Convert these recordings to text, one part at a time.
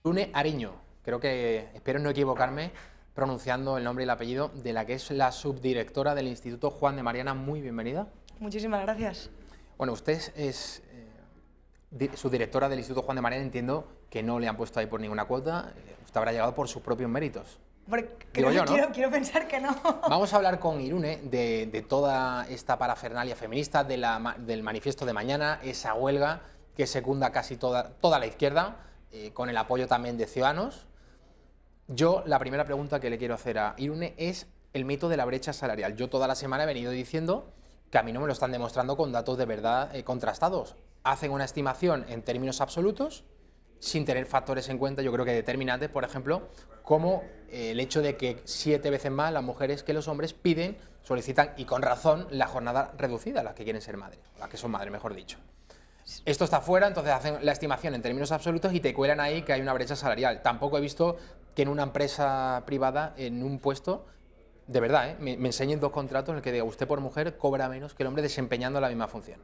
Irune Ariño, creo que, espero no equivocarme pronunciando el nombre y el apellido de la que es la subdirectora del Instituto Juan de Mariana. Muy bienvenida. Muchísimas gracias. Bueno, usted es subdirectora del Instituto Juan de Mariana, entiendo que no le han puesto ahí por ninguna cuota, usted habrá llegado por sus propios méritos. Hombre, Digo yo, ¿no? quiero pensar que no. Vamos a hablar con Irune de toda esta parafernalia feminista, del manifiesto de mañana, esa huelga que secunda casi toda la izquierda, con el apoyo también de Ciudadanos. Yo, la primera pregunta que le quiero hacer a Irune es el mito de la brecha salarial. Yo toda la semana he venido diciendo que a mí no me lo están demostrando con datos de verdad contrastados. Hacen una estimación en términos absolutos, sin tener factores en cuenta, yo creo que determinantes, por ejemplo, como el hecho de que 7 veces más las mujeres que los hombres solicitan, y con razón, la jornada reducida, las que quieren ser madres, las que son madres, mejor dicho. Esto está fuera, entonces hacen la estimación en términos absolutos y te cuelan ahí que hay una brecha salarial. Tampoco he visto que en una empresa privada, en un puesto, de verdad, me enseñen 2 contratos en el que diga usted por mujer cobra menos que el hombre desempeñando la misma función.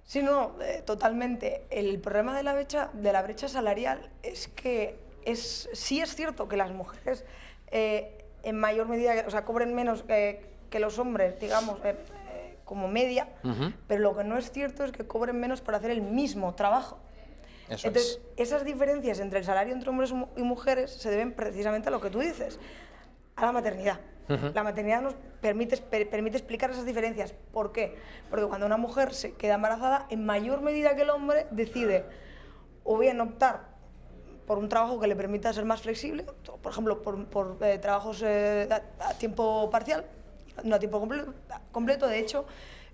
Sí, no, totalmente. El problema de la brecha salarial es que sí es cierto que las mujeres en mayor medida, o sea, cobren menos que los hombres, digamos, como media, pero lo que no es cierto es que cobren menos por hacer el mismo trabajo. Entonces, esas diferencias entre el salario entre hombres y mujeres se deben precisamente a lo que tú dices, a la maternidad. La maternidad nos permite explicar esas diferencias. ¿Por qué? Porque cuando una mujer se queda embarazada, en mayor medida que el hombre decide o bien optar por un trabajo que le permita ser más flexible, por ejemplo, por trabajos a tiempo parcial, no a tiempo completo. De hecho,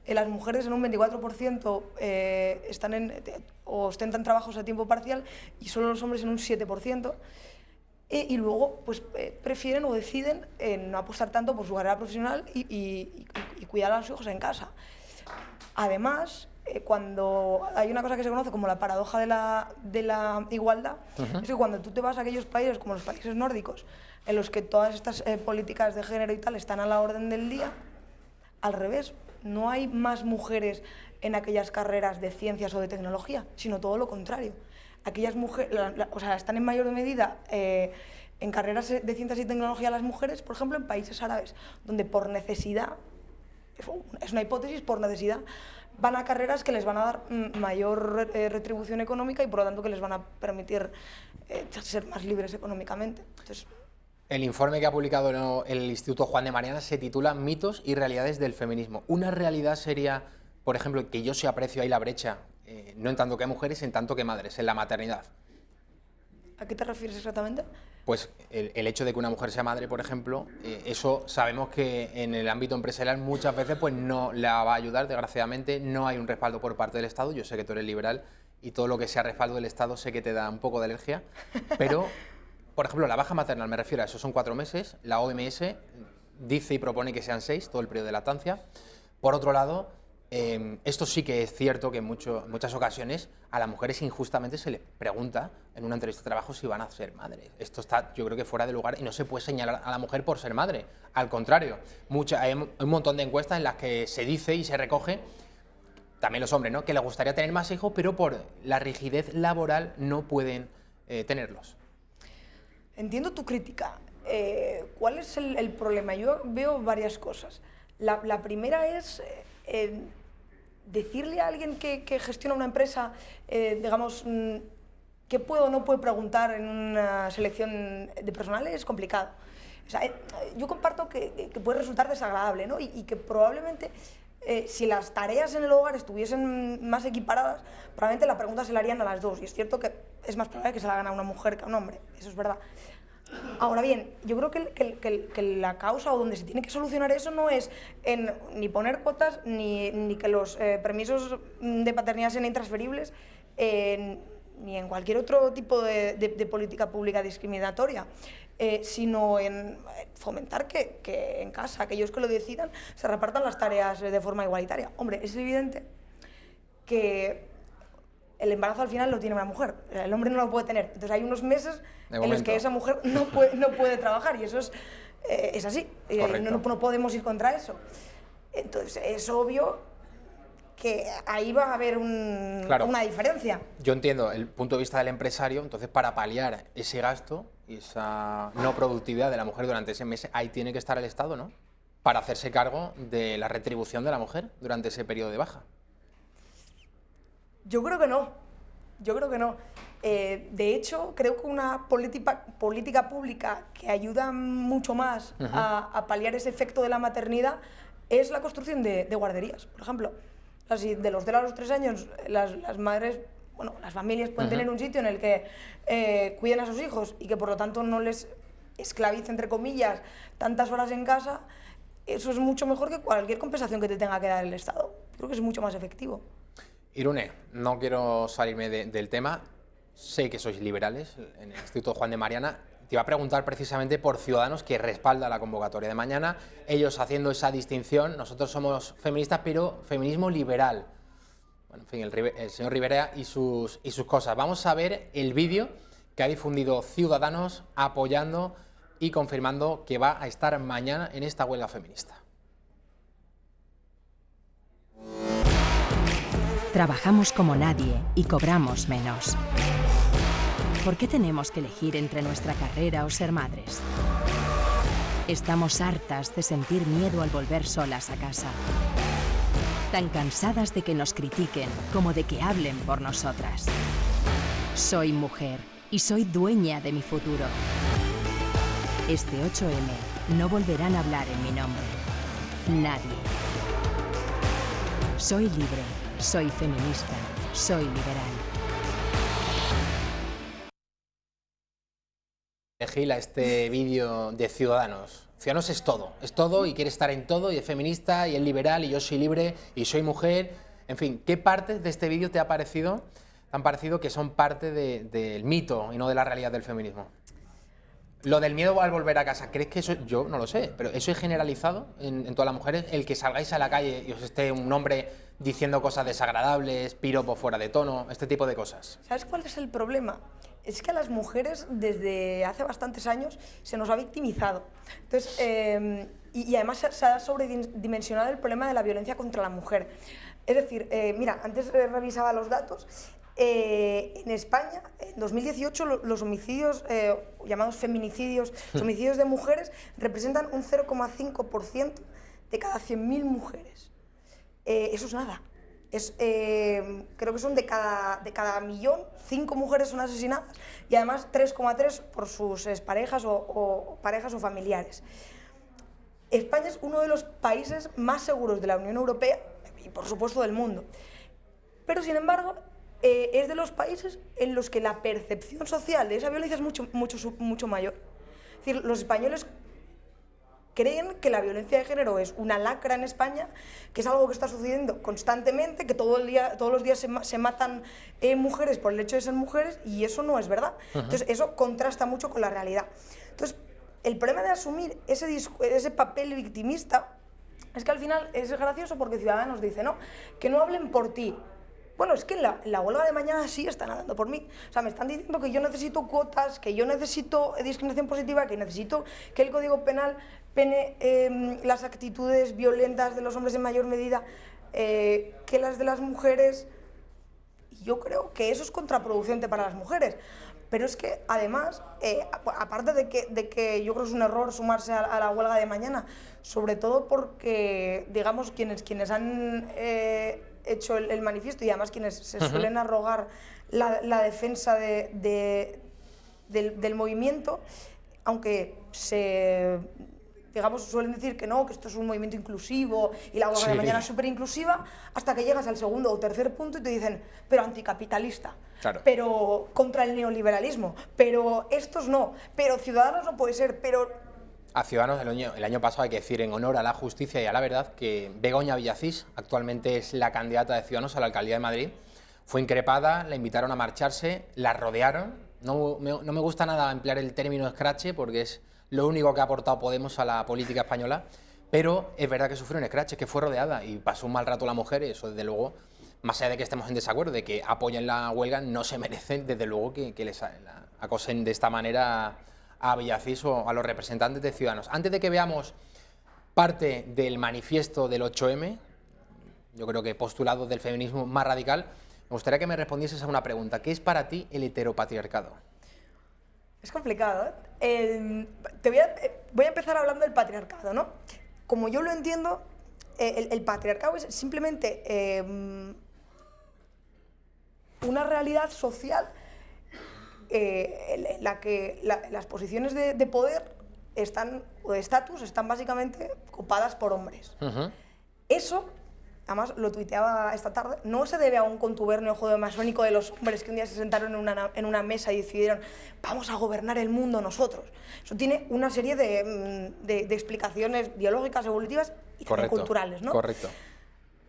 las mujeres en un 24% ostentan trabajos a tiempo parcial y solo los hombres en un 7%. Y luego pues, prefieren o deciden no apostar tanto por su carrera profesional y cuidar a los hijos en casa. Además, cuando hay una cosa que se conoce como la paradoja de la igualdad, es que cuando tú te vas a aquellos países como los países nórdicos, en los que todas estas políticas de género y tal están a la orden del día, al revés, no hay más mujeres en aquellas carreras de ciencias o de tecnología, sino todo lo contrario. Aquellas mujeres, o sea, están en mayor medida en carreras de ciencias y tecnología las mujeres, por ejemplo, en países árabes, donde por necesidad, es una hipótesis, por necesidad, van a carreras que les van a dar mayor retribución económica y por lo tanto que les van a permitir ser más libres económicamente. Entonces, el informe que ha publicado el Instituto Juan de Mariana se titula Mitos y realidades del feminismo. Una realidad sería, por ejemplo, que yo sí aprecio ahí la brecha, no en tanto que mujeres, en tanto que madres, en la maternidad. ¿A qué te refieres exactamente? Pues el hecho de que una mujer sea madre, por ejemplo, eso sabemos que en el ámbito empresarial muchas veces pues no la va a ayudar, desgraciadamente, no hay un respaldo por parte del Estado. Yo sé que tú eres liberal y todo lo que sea respaldo del Estado sé que te da un poco de alergia, pero, por ejemplo, la baja maternal, me refiero a eso, son 4 meses, la OMS dice y propone que sean 6, todo el periodo de lactancia. Por otro lado, esto sí que es cierto que en muchas ocasiones a las mujeres injustamente se les pregunta en una entrevista de trabajo si van a ser madres. Esto está, yo creo que fuera de lugar y no se puede señalar a la mujer por ser madre. Al contrario, hay un montón de encuestas en las que se dice y se recoge, también los hombres, ¿no?, que les gustaría tener más hijos, pero por la rigidez laboral no pueden tenerlos. Entiendo tu crítica. ¿Cuál es el problema? Yo veo varias cosas. La primera es decirle a alguien que gestiona una empresa, digamos, qué puede o no puede preguntar en una selección de personal es complicado. O sea, yo comparto que puede resultar desagradable, ¿no? Y que probablemente si las tareas en el hogar estuviesen más equiparadas, probablemente la pregunta se la harían a las dos. Y es cierto que es más probable que se la hagan a una mujer que a un hombre, eso es verdad. Ahora bien, yo creo que la causa o donde se tiene que solucionar eso no es ni poner cuotas ni que los permisos de paternidad sean intransferibles, ni en cualquier otro tipo de política pública discriminatoria, sino en fomentar que en casa aquellos que lo decidan se repartan las tareas de forma igualitaria. Hombre, es evidente que el embarazo al final lo tiene una mujer, el hombre no lo puede tener. Entonces hay unos meses en los que esa mujer no puede trabajar y eso es así. No podemos ir contra eso. Entonces es obvio que ahí va a haber una diferencia. Yo entiendo el punto de vista del empresario, entonces para paliar ese gasto y esa no productividad de la mujer durante ese mes, ahí tiene que estar el Estado, ¿no? Para hacerse cargo de la retribución de la mujer durante ese periodo de baja. Yo creo que no. Yo creo que no. De hecho, creo que una política pública que ayuda mucho más a paliar ese efecto de la maternidad es la construcción de guarderías, por ejemplo. O sea, si de los 0 a los 3 años las madres, bueno, las familias pueden tener un sitio en el que cuiden a sus hijos y que por lo tanto no les esclavice, entre comillas, tantas horas en casa, eso es mucho mejor que cualquier compensación que te tenga que dar el Estado. Creo que es mucho más efectivo. Irune, no quiero salirme del tema, sé que sois liberales en el Instituto Juan de Mariana, te iba a preguntar precisamente por Ciudadanos, que respalda la convocatoria de mañana, ellos haciendo esa distinción, nosotros somos feministas, pero feminismo liberal. Bueno, en fin, el señor Rivera y sus cosas. Vamos a ver el vídeo que ha difundido Ciudadanos apoyando y confirmando que va a estar mañana en esta huelga feminista. Trabajamos como nadie y cobramos menos. ¿Por qué tenemos que elegir entre nuestra carrera o ser madres? Estamos hartas de sentir miedo al volver solas a casa. Tan cansadas de que nos critiquen como de que hablen por nosotras. Soy mujer y soy dueña de mi futuro. Este 8M no volverán a hablar en mi nombre. Nadie. Soy libre. Soy feminista, soy liberal. Gila, este vídeo de Ciudadanos. Ciudadanos es todo y quiere estar en todo y es feminista y es liberal y yo soy libre y soy mujer. En fin, ¿qué partes de este vídeo te han parecido que son parte del mito y no de la realidad del feminismo? Lo del miedo al volver a casa, ¿crees que eso, yo no lo sé, pero eso es generalizado en todas las mujeres? El que salgáis a la calle y os esté un hombre diciendo cosas desagradables, piropos fuera de tono, este tipo de cosas. ¿Sabes cuál es el problema? Es que a las mujeres desde hace bastantes años se nos ha victimizado. Entonces, y además se ha sobredimensionado el problema de la violencia contra la mujer. Es decir, mira, antes revisaba los datos. En España, en 2018, los homicidios, llamados feminicidios, los homicidios de mujeres, representan un 0,5% de cada 100.000 mujeres. Eso es nada. Creo que son de cada millón, 5 mujeres son asesinadas y además 3,3 por sus exparejas o parejas o familiares. España es uno de los países más seguros de la Unión Europea y por supuesto del mundo. Pero sin embargo, es de los países en los que la percepción social de esa violencia es mucho mayor. Es decir, los españoles creen que la violencia de género es una lacra en España, que es algo que está sucediendo constantemente, que todos los días se matan mujeres por el hecho de ser mujeres, y eso no es verdad. Entonces, eso contrasta mucho con la realidad. Entonces, el problema de asumir ese papel victimista es que al final es gracioso porque Ciudadanos dice, no, que no hablen por ti. Bueno, es que en la huelga de mañana sí están hablando por mí. O sea, me están diciendo que yo necesito cuotas, que yo necesito discriminación positiva, que necesito que el Código Penal pene las actitudes violentas de los hombres en mayor medida que las de las mujeres. Y yo creo que eso es contraproducente para las mujeres. Pero es que, además, aparte de que yo creo que es un error sumarse a la huelga de mañana, sobre todo porque, digamos, quienes han hecho el manifiesto y además quienes se suelen arrogar la defensa del movimiento, aunque digamos, suelen decir que no, que esto es un movimiento inclusivo y la huelga de mañana es súper inclusiva, hasta que llegas al segundo o tercer punto y te dicen, pero anticapitalista, pero contra el neoliberalismo, pero estos no, pero Ciudadanos no puede ser, pero... A Ciudadanos el año pasado, hay que decir, en honor a la justicia y a la verdad, que Begoña Villacís actualmente es la candidata de Ciudadanos a la alcaldía de Madrid. Fue increpada, la invitaron a marcharse, la rodearon. No me gusta nada emplear el término escrache porque es lo único que ha aportado Podemos a la política española, pero es verdad que sufrió un escrache, que fue rodeada y pasó un mal rato la mujer, y eso desde luego, más allá de que estemos en desacuerdo, de que apoyen la huelga, no se merecen desde luego que les acosen de esta manera a Villacís o a los representantes de Ciudadanos. Antes de que veamos parte del manifiesto del 8M, yo creo que postulado del feminismo más radical, me gustaría que me respondieses a una pregunta. ¿Qué es para ti el heteropatriarcado? Es complicado, ¿eh? Voy a empezar hablando del patriarcado, ¿no? Como yo lo entiendo, el patriarcado es simplemente una realidad social en la que las posiciones de poder o de estatus están básicamente ocupadas por hombres. Eso, además lo tuiteaba esta tarde, no se debe a un contubernio judeomasónico de los hombres que un día se sentaron en una mesa y decidieron vamos a gobernar el mundo nosotros. Eso tiene una serie de explicaciones biológicas, evolutivas y también culturales, ¿no? Correcto.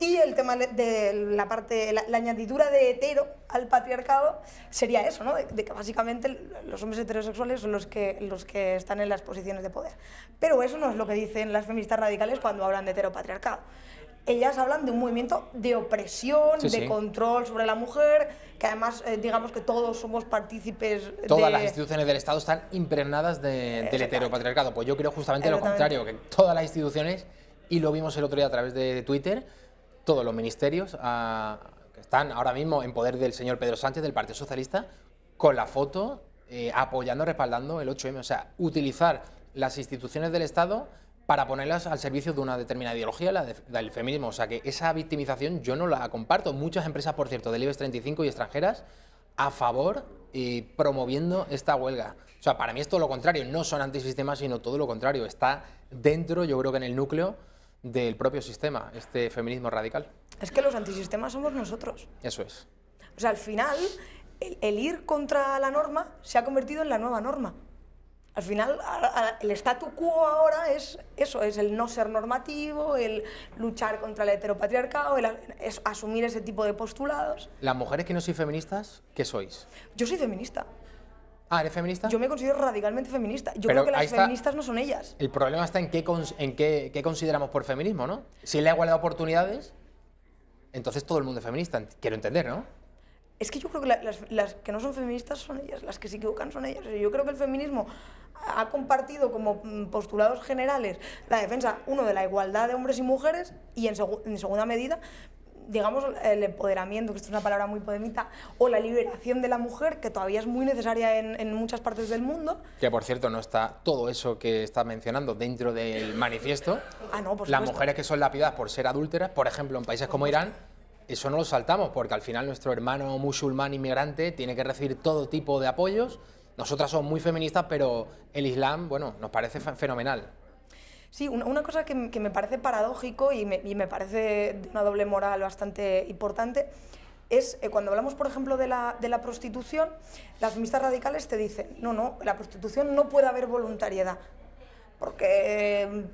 Y el tema de la añadidura de hetero al patriarcado sería eso, ¿no? De que básicamente los hombres heterosexuales son los que están en las posiciones de poder. Pero eso no es lo que dicen las feministas radicales cuando hablan de heteropatriarcado. Ellas hablan de un movimiento de opresión, de control sobre la mujer, que además digamos que todos somos partícipes de... Todas las instituciones del Estado están impregnadas del heteropatriarcado. Pues yo creo justamente lo contrario, que todas las instituciones, y lo vimos el otro día a través de Twitter, todos los ministerios que están ahora mismo en poder del señor Pedro Sánchez, del Partido Socialista, con la foto apoyando, respaldando el 8M. O sea, utilizar las instituciones del Estado para ponerlas al servicio de una determinada ideología, la del feminismo. O sea, que esa victimización yo no la comparto. Muchas empresas, por cierto, del IBEX 35 y extranjeras, a favor y promoviendo esta huelga. O sea, para mí es todo lo contrario. No son antisistema, sino todo lo contrario. Está dentro, yo creo que en el núcleo del propio sistema, este feminismo radical. Es que los antisistemas somos nosotros. Eso es. O sea, al final, el ir contra la norma se ha convertido en la nueva norma. Al final, el statu quo ahora es eso, es el no ser normativo, el luchar contra el heteropatriarcado, es asumir ese tipo de postulados. Las mujeres que no sois feministas, ¿qué sois? Yo soy feminista. Ah, ¿eres feminista? Yo me considero radicalmente feminista. Yo creo que las feministas no son ellas. El problema está en qué consideramos por feminismo, ¿no? Si es la igualdad de oportunidades, entonces todo el mundo es feminista. Quiero entender, ¿no? Es que yo creo que las que no son feministas son ellas, las que se equivocan son ellas. Yo creo que el feminismo ha compartido como postulados generales la defensa, uno, de la igualdad de hombres y mujeres y en segunda medida, digamos, el empoderamiento, que esto es una palabra muy polémica, o la liberación de la mujer, que todavía es muy necesaria en muchas partes del mundo. Que, por cierto, no está todo eso que estás mencionando dentro del manifiesto. Ah, no, por supuesto. Las mujeres que son lapidadas por ser adúlteras, por ejemplo, en países como Irán, eso no lo saltamos, porque al final nuestro hermano musulmán inmigrante tiene que recibir todo tipo de apoyos. Nosotras somos muy feministas, pero el Islam, bueno, nos parece fenomenal. Sí, una cosa que me parece paradójico y me parece de una doble moral bastante importante es cuando hablamos, por ejemplo, de la prostitución, las feministas radicales te dicen, no, la prostitución no puede haber voluntariedad, porque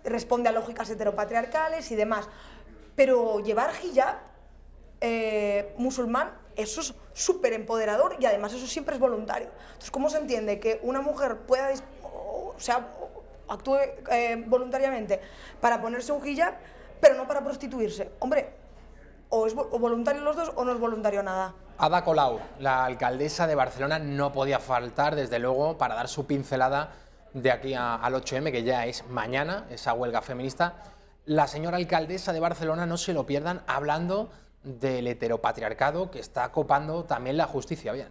responde a lógicas heteropatriarcales y demás, pero llevar hijab musulmán, eso es súper empoderador y además eso siempre es voluntario. Entonces, ¿cómo se entiende que una mujer pueda, actúe voluntariamente para ponerse un hijab, pero no para prostituirse? Hombre, o es voluntario los dos o no es voluntario nada. Ada Colau, la alcaldesa de Barcelona, no podía faltar, desde luego, para dar su pincelada de aquí al 8M, que ya es mañana, esa huelga feminista. La señora alcaldesa de Barcelona, no se lo pierdan, hablando del heteropatriarcado que está copando también la justicia. Bien.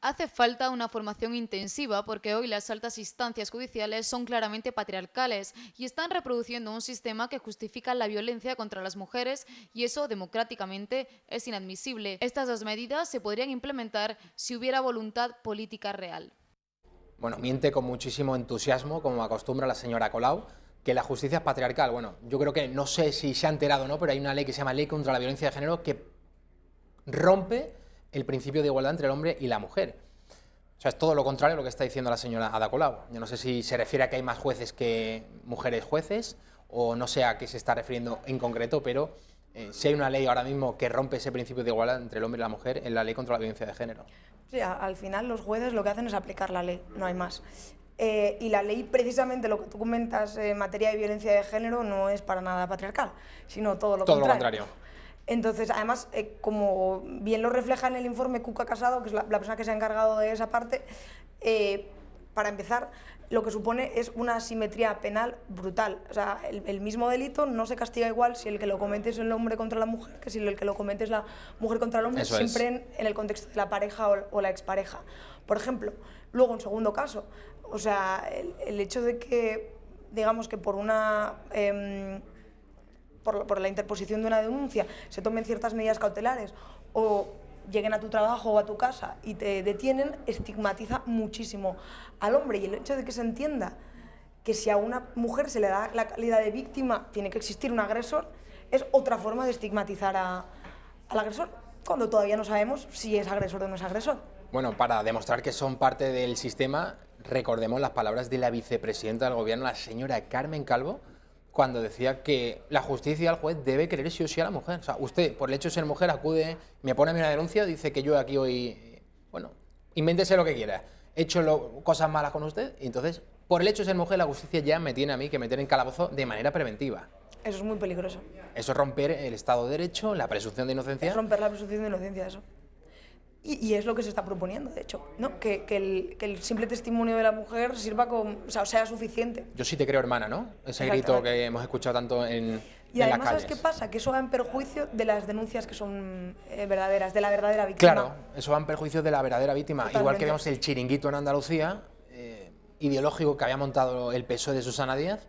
Hace falta una formación intensiva porque hoy las altas instancias judiciales son claramente patriarcales y están reproduciendo un sistema que justifica la violencia contra las mujeres y eso democráticamente es inadmisible. Estas dos medidas se podrían implementar si hubiera voluntad política real. Bueno, miente con muchísimo entusiasmo, como acostumbra la señora Colau, que la justicia es patriarcal. Bueno, yo creo que, no sé si se ha enterado o no, pero hay una ley que se llama Ley contra la Violencia de Género que rompe el principio de igualdad entre el hombre y la mujer. O sea, es todo lo contrario a lo que está diciendo la señora Ada Colau. Yo no sé si se refiere a que hay más jueces que mujeres jueces, o no sé a qué se está refiriendo en concreto, pero si hay una ley ahora mismo que rompe ese principio de igualdad entre el hombre y la mujer, en la Ley contra la Violencia de Género. Sí, al final los jueces lo que hacen es aplicar la ley, no hay más. Y la ley, precisamente lo que tú comentas en materia de violencia de género, no es para nada patriarcal, sino todo lo contrario. Entonces, además, como bien lo refleja en el informe Cuca Casado, que es la persona que se ha encargado de esa parte, para empezar, lo que supone es una asimetría penal brutal. O sea, el mismo delito no se castiga igual si el que lo comete es el hombre contra la mujer que si el que lo comete es la mujer contra el hombre, Eso siempre es. en el contexto de la pareja o la expareja. Por ejemplo, luego, en segundo caso, o sea, el hecho de que, digamos que por la interposición de una denuncia se tomen ciertas medidas cautelares o lleguen a tu trabajo o a tu casa y te detienen, estigmatiza muchísimo al hombre. Y el hecho de que se entienda que si a una mujer se le da la calidad de víctima tiene que existir un agresor, es otra forma de estigmatizar al agresor, cuando todavía no sabemos si es agresor o no es agresor. Bueno, para demostrar que son parte del sistema, recordemos las palabras de la vicepresidenta del gobierno, la señora Carmen Calvo, cuando decía que la justicia, el juez, debe querer sí o sí a la mujer. O sea, usted, por el hecho de ser mujer, acude, me pone a mí una denuncia, dice que yo aquí hoy, bueno, invéntese lo que quiera, he hecho cosas malas con usted, y entonces, por el hecho de ser mujer, la justicia ya me tiene a mí que meter en calabozo de manera preventiva. Eso es muy peligroso. Eso es romper el Estado de Derecho, la presunción de inocencia. Es romper la presunción de inocencia, eso. Y es lo que se está proponiendo, de hecho, ¿no? Que el simple testimonio de la mujer sirva como, o sea suficiente. Yo sí te creo, hermana, ¿no? Ese grito que hemos escuchado tanto en Y además, las calles. ¿sabes qué pasa? Que eso va en perjuicio de las denuncias que son verdaderas, de la verdadera víctima. Claro, eso va en perjuicio de la verdadera víctima. Totalmente. Igual que vemos el chiringuito en Andalucía, ideológico que había montado el PSOE de Susana Díaz,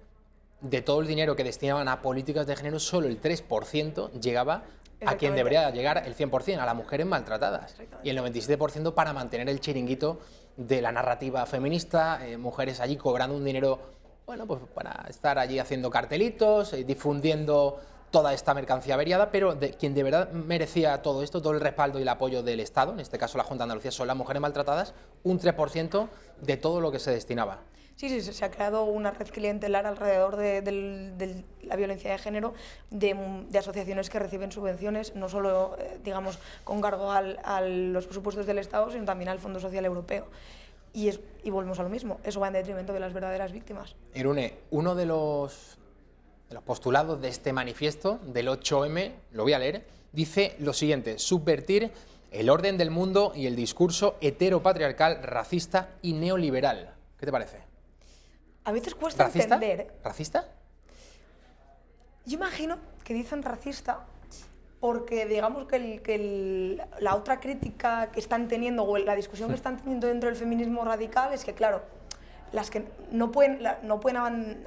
de todo el dinero que destinaban a políticas de género, solo el 3% llegaba a quien debería llegar el 100%, a las mujeres maltratadas. Y el 97% para mantener el chiringuito de la narrativa feminista, mujeres allí cobrando un dinero, bueno, pues para estar allí haciendo cartelitos, difundiendo toda esta mercancía averiada, pero quien de verdad merecía todo esto, todo el respaldo y el apoyo del Estado, en este caso la Junta de Andalucía, son las mujeres maltratadas, un 3% de todo lo que se destinaba. Sí, se ha creado una red clientelar alrededor de la violencia de género, de asociaciones que reciben subvenciones, no solo, digamos, con cargo a los presupuestos del Estado, sino también al Fondo Social Europeo. Y volvemos a lo mismo, eso va en detrimento de las verdaderas víctimas. Irune, uno de los postulados de este manifiesto del 8M, lo voy a leer, dice lo siguiente: subvertir el orden del mundo y el discurso heteropatriarcal, racista y neoliberal. ¿Qué te parece? A veces cuesta ¿Racista? entender. ¿Racista? Yo imagino que dicen racista porque digamos que la otra crítica que están teniendo o la discusión que están teniendo dentro del feminismo radical es que, claro, las que no pueden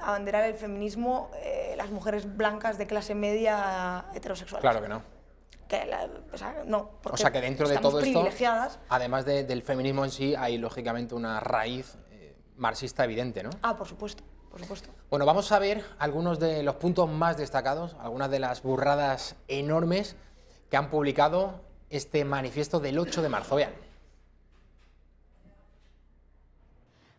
abanderar el feminismo las mujeres blancas de clase media heterosexuales. Claro que no. No, porque O sea que dentro de estamos todo esto, privilegiadas. además del feminismo en sí, hay lógicamente una raíz marxista evidente, ¿no? Ah, por supuesto, por supuesto. Bueno, vamos a ver algunos de los puntos más destacados, algunas de las burradas enormes que han publicado este manifiesto del 8 de marzo. Vean.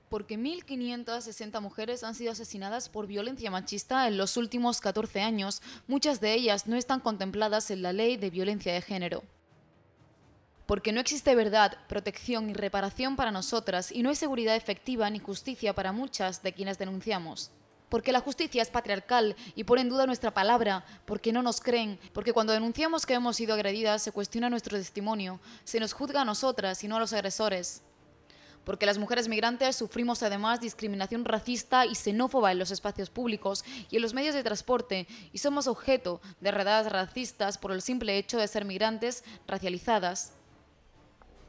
Porque 1.560 mujeres han sido asesinadas por violencia machista en los últimos 14 años. Muchas de ellas no están contempladas en la ley de violencia de género. Porque no existe verdad, protección y reparación para nosotras y no hay seguridad efectiva ni justicia para muchas de quienes denunciamos. Porque la justicia es patriarcal y pone en duda nuestra palabra, porque no nos creen, porque cuando denunciamos que hemos sido agredidas se cuestiona nuestro testimonio, se nos juzga a nosotras y no a los agresores. Porque las mujeres migrantes sufrimos además discriminación racista y xenófoba en los espacios públicos y en los medios de transporte y somos objeto de redadas racistas por el simple hecho de ser migrantes racializadas.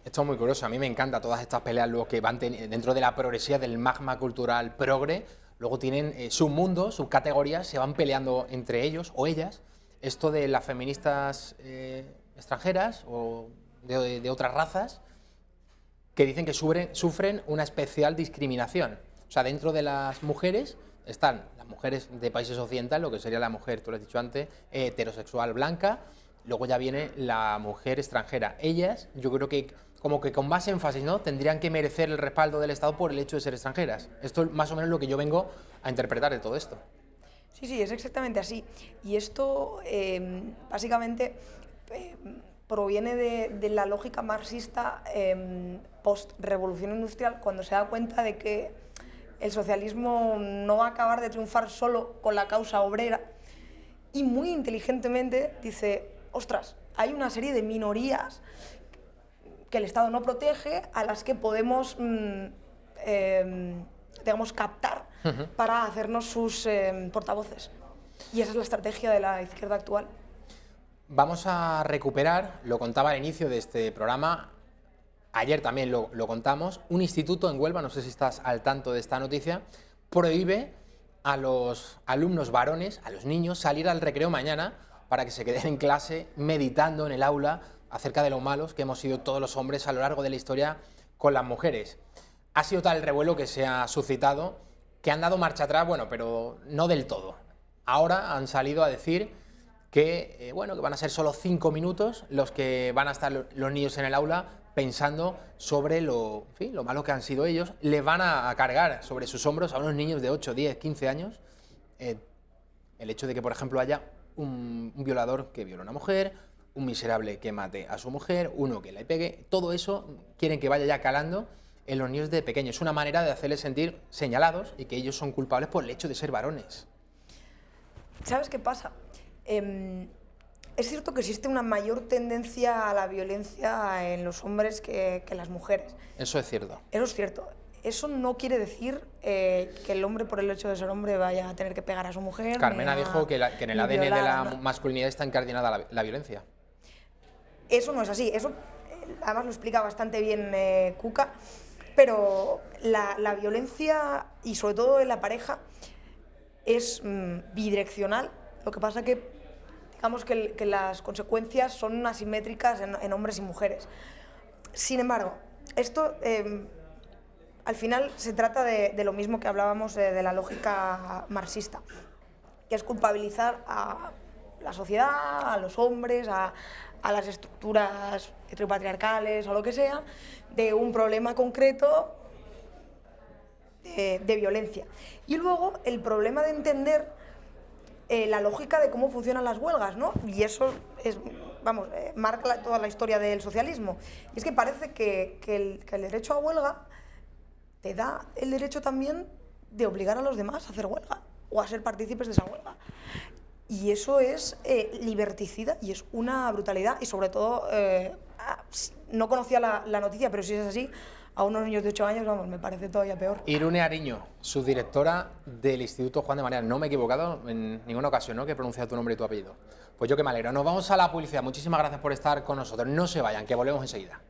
Esto es muy curioso, a mí me encanta todas estas peleas luego que van dentro de la progresía del magma cultural progre, luego tienen submundos, subcategorías, se van peleando entre ellos o ellas. Esto de las feministas extranjeras o de otras razas, que dicen que sufren una especial discriminación. O sea, dentro de las mujeres están las mujeres de países occidentales, lo que sería la mujer, tú lo has dicho antes, heterosexual blanca, luego ya viene la mujer extranjera. Ellas, yo creo que como que con más énfasis, ¿no?, tendrían que merecer el respaldo del Estado por el hecho de ser extranjeras. Esto es más o menos lo que yo vengo a interpretar de todo esto. Sí, es exactamente así. Y esto, básicamente, proviene de la lógica marxista post-revolución industrial, cuando se da cuenta de que el socialismo no va a acabar de triunfar solo con la causa obrera, y muy inteligentemente dice, ostras, hay una serie de minorías que el Estado no protege, a las que podemos digamos, captar para hacernos sus portavoces. Y esa es la estrategia de la izquierda actual. Vamos a recuperar, lo contaba al inicio de este programa, ayer también lo contamos, un instituto en Huelva, no sé si estás al tanto de esta noticia, prohíbe a los alumnos varones, a los niños, salir al recreo mañana para que se queden en clase meditando en el aula acerca de lo malos que hemos sido todos los hombres a lo largo de la historia con las mujeres. Ha sido tal el revuelo que se ha suscitado que han dado marcha atrás, bueno, pero no del todo. Ahora han salido a decir que, bueno, que van a ser solo 5 minutos los que van a estar los niños en el aula pensando sobre lo malo que han sido ellos. Les van a cargar sobre sus hombros a unos niños de 8, 10, 15 años el hecho de que, por ejemplo, haya un violador que viole a una mujer, un miserable que mate a su mujer, uno que le pegue. Todo eso quieren que vaya ya calando en los niños de pequeños. Es una manera de hacerles sentir señalados y que ellos son culpables por el hecho de ser varones. ¿Sabes qué pasa? Es cierto que existe una mayor tendencia a la violencia en los hombres que en las mujeres. Eso es cierto. Eso es cierto. Eso no quiere decir que el hombre, por el hecho de ser hombre, vaya a tener que pegar a su mujer. Carmena dijo que en el ADN de la ¿no? masculinidad está incardinada la violencia. Eso no es así. Eso además lo explica bastante bien Cuca. Pero la violencia, y sobre todo en la pareja, es bidireccional. Lo que pasa que, digamos que las consecuencias son asimétricas en hombres y mujeres. Sin embargo, esto al final se trata de lo mismo que hablábamos de la lógica marxista, que es culpabilizar a la sociedad, a los hombres, a las estructuras heteropatriarcales o lo que sea, de un problema concreto de violencia. Y luego el problema de entender la lógica de cómo funcionan las huelgas, ¿no? Y eso es, vamos, marca toda la historia del socialismo. Y es que parece que el derecho a huelga te da el derecho también de obligar a los demás a hacer huelga o a ser partícipes de esa huelga. Y eso es liberticida y es una brutalidad. Y sobre todo, no conocía la noticia, pero si es así, a unos niños de 8 años, vamos, me parece todavía peor. Irune Ariño, subdirectora del Instituto Juan de Mariana. No me he equivocado en ninguna ocasión, ¿no?, que he pronunciado tu nombre y tu apellido. Pues yo que me alegro. Nos vamos a la publicidad. Muchísimas gracias por estar con nosotros. No se vayan, que volvemos enseguida.